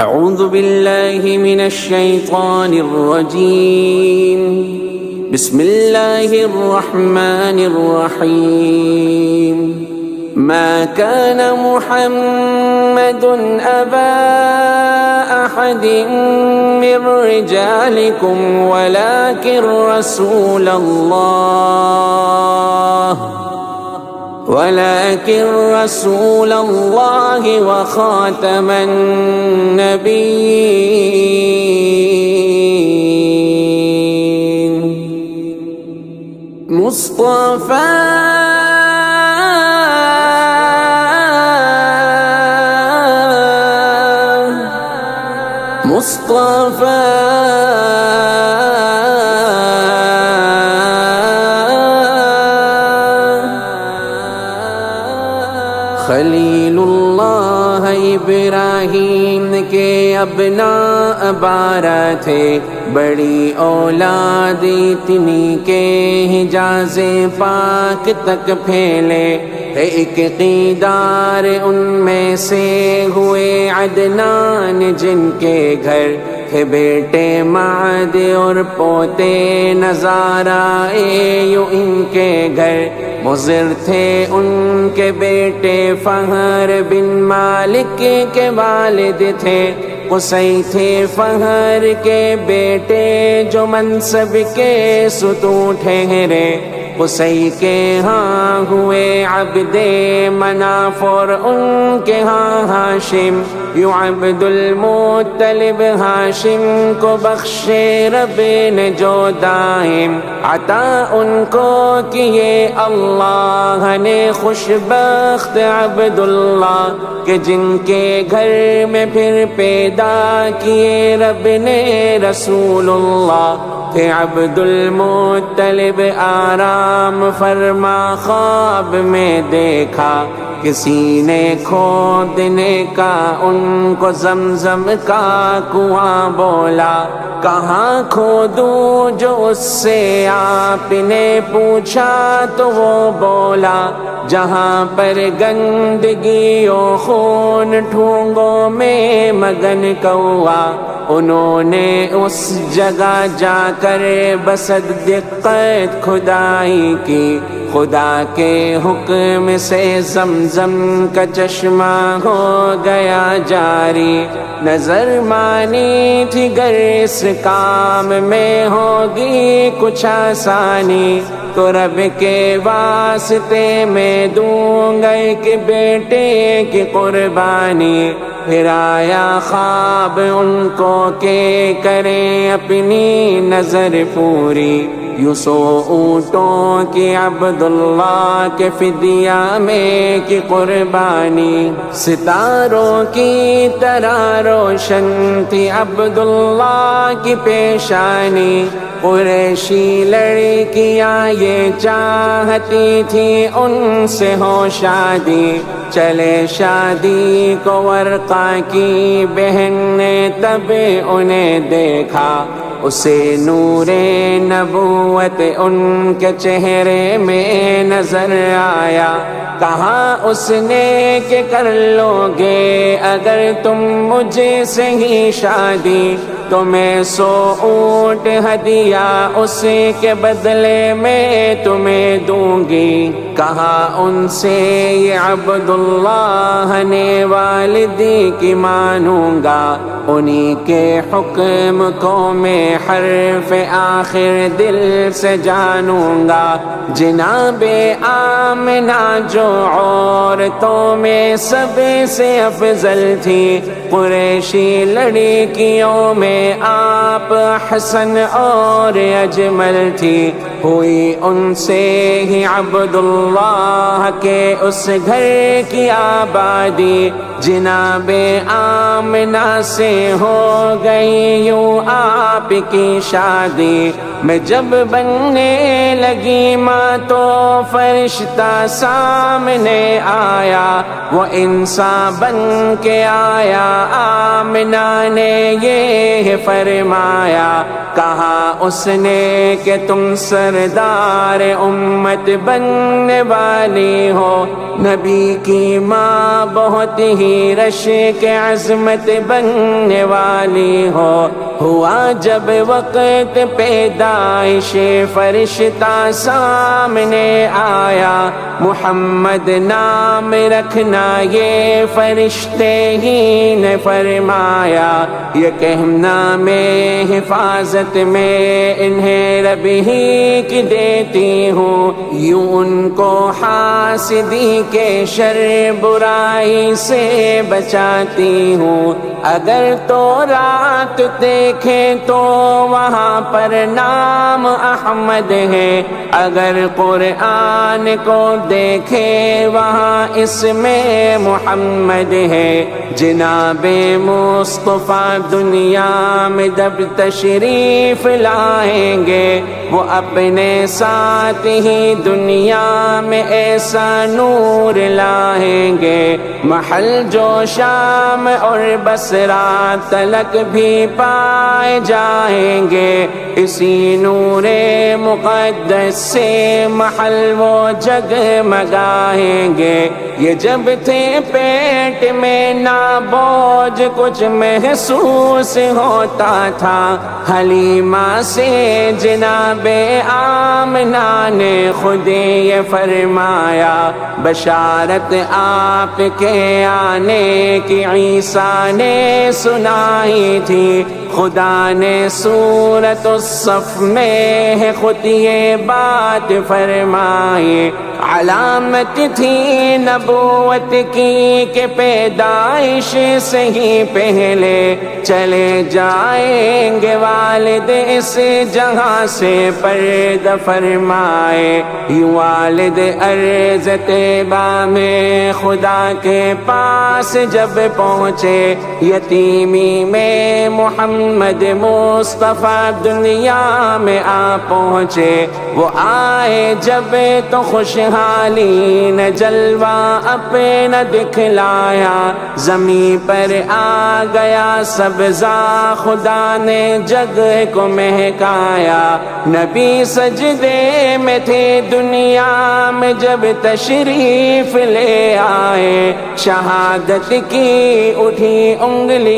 اعوذ باللہ من الشیطان الرجیم بسم اللہ الرحمن الرحیم ما كان محمد أبا أحد من رجالكم ولكن رسول الله وخاتم النبيين مصطفى خلیل اللہ ابراہیم کے ابناء بارہ تھے، بڑی اولاد اتنی کے حجاز پاک تک پھیلے، ایک قیدار ان میں سے ہوئے عدنان، جن کے گھر تھے بیٹے معد اور پوتے نظارہ، یوں ان کے گھر مضر تھے ان کے بیٹے، فہر بن مالک کے والد تھے، قصی تھے فہر کے بیٹے، جو منصب کے ستون ٹھہرے، قصی کے ہاں ہوئے عبد مناف اور ان کے ہاں ہاشم، یوں عبد المطلب ہاشم کو بخشے رب نے جو دائم، عطا ان کو کیے اللہ نے خوشبخت عبداللہ، کہ جن کے گھر میں پھر پیدا کیے رب نے رسول اللہ، تھے عبد المطلب آرام فرما، خواب میں دیکھا کسی نے کھودنے کا ان کو زمزم کا کنواں، بولا کہاں کھودوں جو اس سے آپ نے پوچھا، تو وہ بولا جہاں پر گندگی و خون ٹھونگوں میں مگن کوا، انہوں نے اس جگہ جا کر بسد دقت کھدائی کی، خدا کے حکم سے زمزم کا چشمہ ہو گیا جاری، نظر مانی تھی گر اس کام میں ہوگی کچھ آسانی، تو رب کے واسطے میں دوں گا ایک بیٹے کی قربانی، پھر آیا خواب ان کو کہ کریں اپنی نظر پوری، یوں سو اونٹوں کی عبداللہ کے فدیہ میں کی قربانی، ستاروں کی طرح روشن تھی عبداللہ کی پیشانی، قریشی لڑکیاں یہ چاہتی تھی ان سے ہو شادی، چلے شادی کو ورقہ کی بہن نے تب انہیں دیکھا، اسے نور نبوت ان کے چہرے میں نظر آیا، کہا اس نے کہ کر لو گے اگر تم مجھ سے ہی شادی، تو میں 100 اونٹ ہدیہ اس کے بدلے میں تمہیں دوں گی، کہا ان سے یہ عبداللہ نے والدی کی مانوں گا، انہی کے حکم کو میں حرف آخر دل سے جانوں گا، جناب آمنہ جو عورتوں میں سب سے افضل تھی، قریشی لڑکیوں میں آپ حسن اور اجمل تھی، ہوئی ان سے ہی عبداللہ کے اس گھر کی آبادی، جناب آمنہ سے ہو گئی یوں آپ کی شادی، میں جب بننے لگی ماں تو فرشتہ سامنے آیا، وہ انسان بن کے آیا، آمنہ نے یہ فرمایا، کہا اس نے کہ تم سردار امت بننے والی ہو، نبی کی ماں بہت ہی رشک عظمت بننے والی ہو۔ ہوا جب وقت پیدائش فرشتہ سامنے آیا، محمد نام رکھنا یہ فرشتے ہی نے فرمایا، یہ کہنا میں حفاظت میں انہیں رب ہی کی دیتی ہوں، یوں ان کو حاسدی کے شر برائی سے بچاتی ہوں۔ اگر تو رات دیکھیں تو وہاں پر نام احمد ہے، اگر قرآن کو دیکھے وہاں اس میں محمد ہے۔ جناب مصطفیٰ دنیا میں جب تشریف لائیں گے، وہ اپنے ساتھ ہی دنیا میں ایسا نور لائیں گے، محل جو شام اور بصرہ تلک بھی پائے جائیں گے، اسی نور مقدس سے محل وہ جگمگائیں گے۔ یہ جب تھے پیٹ میں نہ بوجھ کچھ محسوس ہوتا تھا، حلیمہ سے جناب آمنہ نے خود یہ فرمایا، بشارت آپ کے آنے کی عیسیٰ نے سنائی تھی، خدا نے سورۃ الصف میں ہے خود یہ بات فرمائی، علامت تھی نبوت کی کہ پیدائش سے ہی پہلے چلے جائیں گے والد اس جہاں سے پردہ فرمائے۔ یوں والد عرض طیبہ میں خدا کے پاس جب پہنچے، یتیمی میں محمد مصطفیٰ دنیا میں آ پہنچے، وہ آئے جب تو خوشحالی نے جلوہ اپنا دکھلایا، زمین پر آ گیا سبزہ، خدا نے جگ کو مہکایا، نبی سجدے میں تھے دنیا میں جب تشریف لے آئے، شہادت کی اٹھی انگلی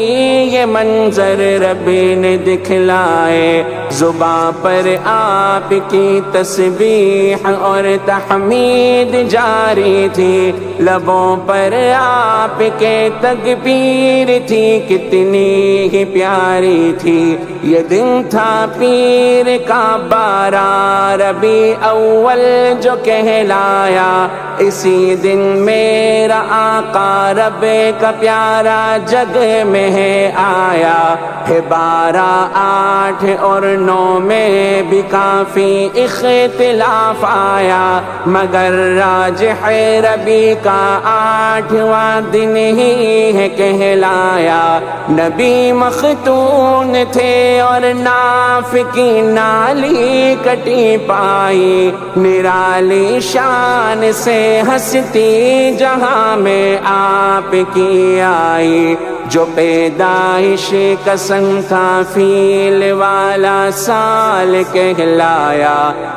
یہ منظر رب نے دکھلائے، زباں پر آپ کی تسبیح اور تحمید جاری تھی، لبوں پر آپ کے تکبیر تھی، کتنی ہی پیاری تھی۔ یہ دن تھا پیر کا 12 ربیع اول جو کہلایا، اسی دن میرا آقا رب کا پیارا جگ میں ہے آیا، ہے 12، 8 اور 9 میں بھی کافی اختلاف آیا، مگر راجح ربیع کا 8واں دن ہی ہے کہلایا۔ نبی مختون تھے اور ناف کی نالی کٹی پائی، نرالی شان سے ہستی جہاں میں آپ کی آئی، جو پیدائش کا سن تھا فیل والا سال کہلایا،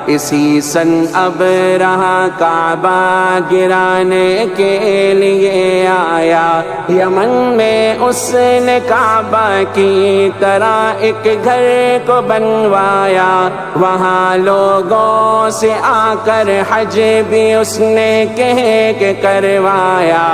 اسی سن اب رہا کعبہ گرانے کے لیے آیا، یمن میں اس نے کعبہ کی طرح ایک گھر کو بنوایا، وہاں لوگوں سے آ کر حج بھی اس نے کہہ کے کروایا،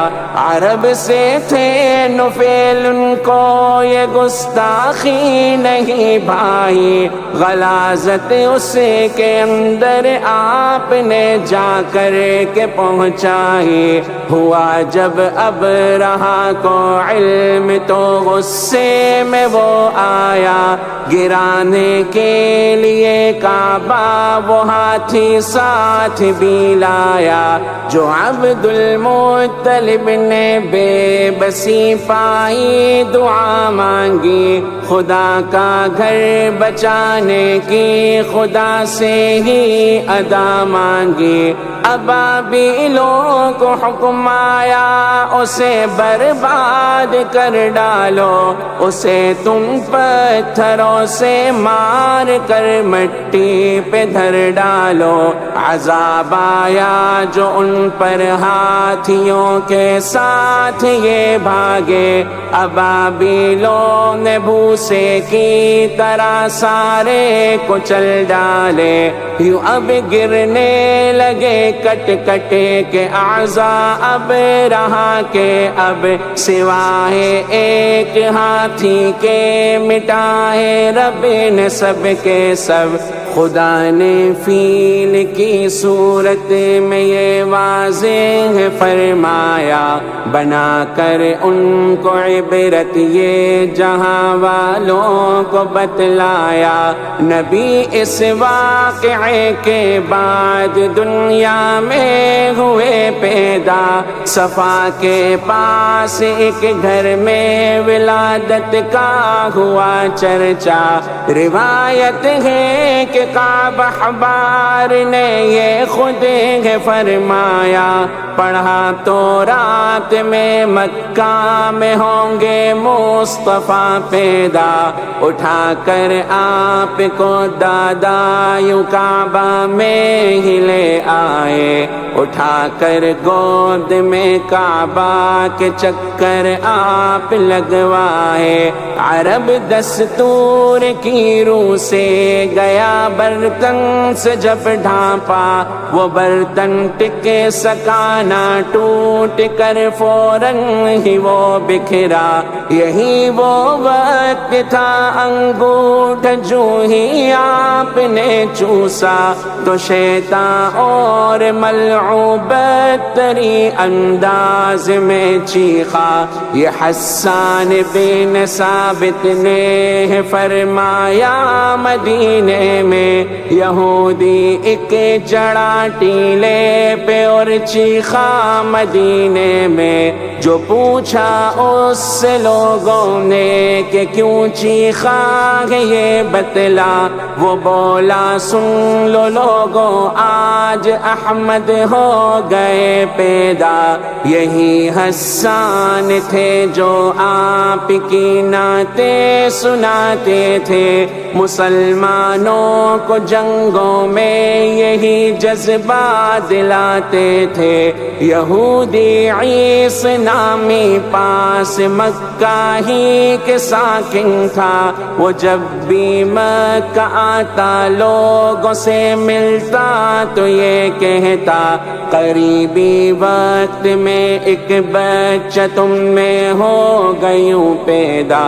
عرب سے تھے نفیل ان کو یہ گستاخی نہیں بھائی، غلاظت اس کے اندر آپ نے جا کر کے پہنچائی، ہوا جب اب رہا کو علم تو غصے میں وہ آیا، گرانے کے لیے کعبہ وہ ہاتھی ساتھ بھی لایا، جو عبد المطلب نے بے بسی پائی آئی دعا مانگی، خدا کا گھر بچانے کی خدا سے ہی ادا مانگی۔ ابابیلوں کو حکم آیا اسے برباد کر ڈالو، اسے تم پتھروں سے مار کر مٹی پہ دھر ڈالو۔ عذاب آیا جو ان پر ہاتھیوں کے ساتھ یہ بھاگے، ابابیلوں نے بھوسے کی طرح سارے کو چل ڈالے۔ یوں اب گرنے لگے کٹ کٹے کے اعضاء، اب رہا کہ اب سوائے ایک ہاتھی کے مٹائے رب نے سب کے سب۔ خدا نے فیل کی صورت میں یہ واضح فرمایا، بنا کر ان کو عبرت یہ جہاں والوں کو بتلایا۔ نبی اس واقعے کے بعد دنیا میں ہوئے پیدا، صفا کے پاس ایک گھر میں ولادت کا ہوا چرچا۔ روایت ہے کہ کعب احبار نے یہ خود فرمایا، پڑھا تو رات میں مکہ میں ہوں گے مصطفیٰ پیدا۔ اٹھا کر آپ کو دادا یوں کعبہ میں ہی لے آئے، اٹھا کر گود میں کعبہ کے چکر آپ لگوائے۔ عرب دستور کی روح سے گیا برتن سے جب ڈھانپا، وہ برتن ٹکے سکا نہ، ٹوٹ کر فوراً ہی وہ بکھرا۔ یہی وہ وقت تھا انگوٹھ جو ہی آپ نے چوسا تو شیطان اور ملعوبت تری انداز میں چیخا۔ یہ حسان بن ثابت نے فرمایا، مدینے میں یہودی ایک چڑھا ٹیلے پہ اور چیخا مدینے میں۔ جو پوچھا اس سے لوگوں نے کہ کیوں چیخا ہے یہ بتلا، وہ بولا سن لو لوگوں آج احمد ہو گئے پیدا۔ یہی حسان تھے جو آپ کی نعتیں سناتے تھے، مسلمانوں کو جنگوں میں یہی جذبہ دلاتے تھے۔ یہودی عیسی نامی پاس مکہ ہی کے ساکن تھا، وہ جب بھی مکہ آتا لوگوں سے ملتا تو یہ کہتا، قریبی وقت میں ایک بچہ تم میں ہو گیوں پیدا۔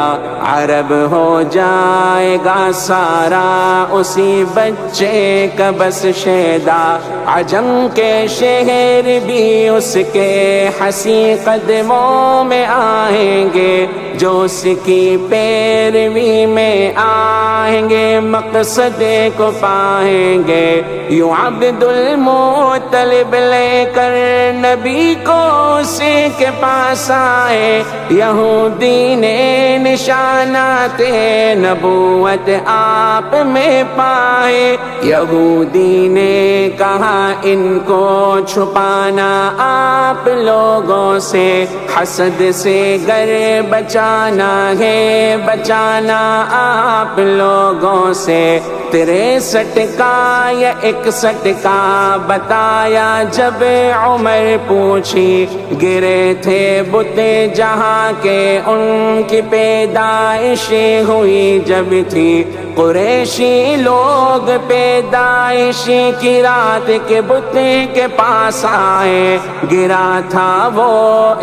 عرب ہو جائے گا سارا اسی بچے کا بس شیدا، عجم کے شہر بھی اس کے حسی قدموں میں آئیں گے، جو اس کی پیروی میں آئیں گے مقصد کو پائیں گے۔ یوں عبد المطلب لے کر نبی کو اسی کے پاس آئے، یہودی نے نشانات نبوت آپ میں پائے۔ یہودی نے کہا ان کو چھپانا آپ لوگوں سے، حسد سے گر بچانا ہے بچانا آپ لوگوں سے۔ 63 کا یا 61 کا بتایا جب عمر پوچھی، گرے تھے بت جہاں کے ان کی پیدائش ہوئی جب تھی۔ قریشی لوگ پیدائش کی رات کے بت کے پاس آئے، گرا تھا وہ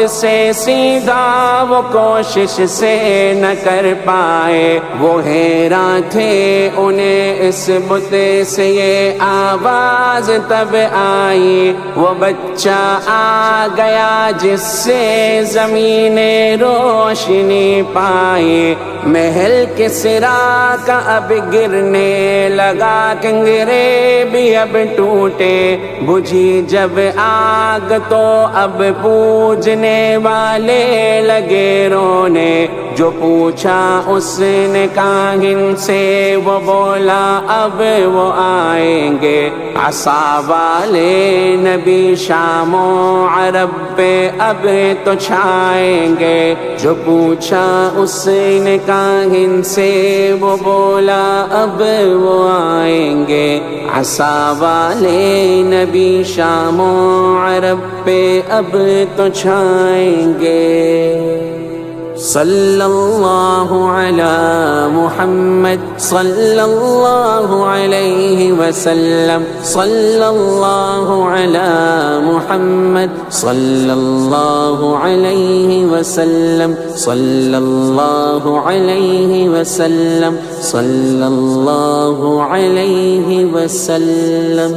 اسے سیدھا وہ کوشش سے نہ کر پائے۔ وہ حیران تھے انہیں اس بت سے یہ آواز تب آئی، وہ بچہ آ گیا جس سے زمین روشنی پائی۔ محل کسریٰ کا اب عذاب گرنے لگا، کنگرے بھی اب ٹوٹے، بجھی جب آگ تو اب پوجنے والے لگے رونے، جو پوچھا اس نے کاہن سے وہ بولا اب وہ آئیں گے، عصا والے نبی شام و عرب پہ اب تو چھائیں گے، جو پوچھا اس نے کاہن سے وہ بولا اب وہ آئیں گے، عصا والے نبی شام و عرب پہ اب تو چھائیں گے۔ صلی اللہ علی محمد صلی اللہ علیہ وسلم، صلی اللہ علی محمد صلی اللہ علیہ وسلم، صلی اللہ علیہ وسلم، صلی اللہ علیہ وسلم۔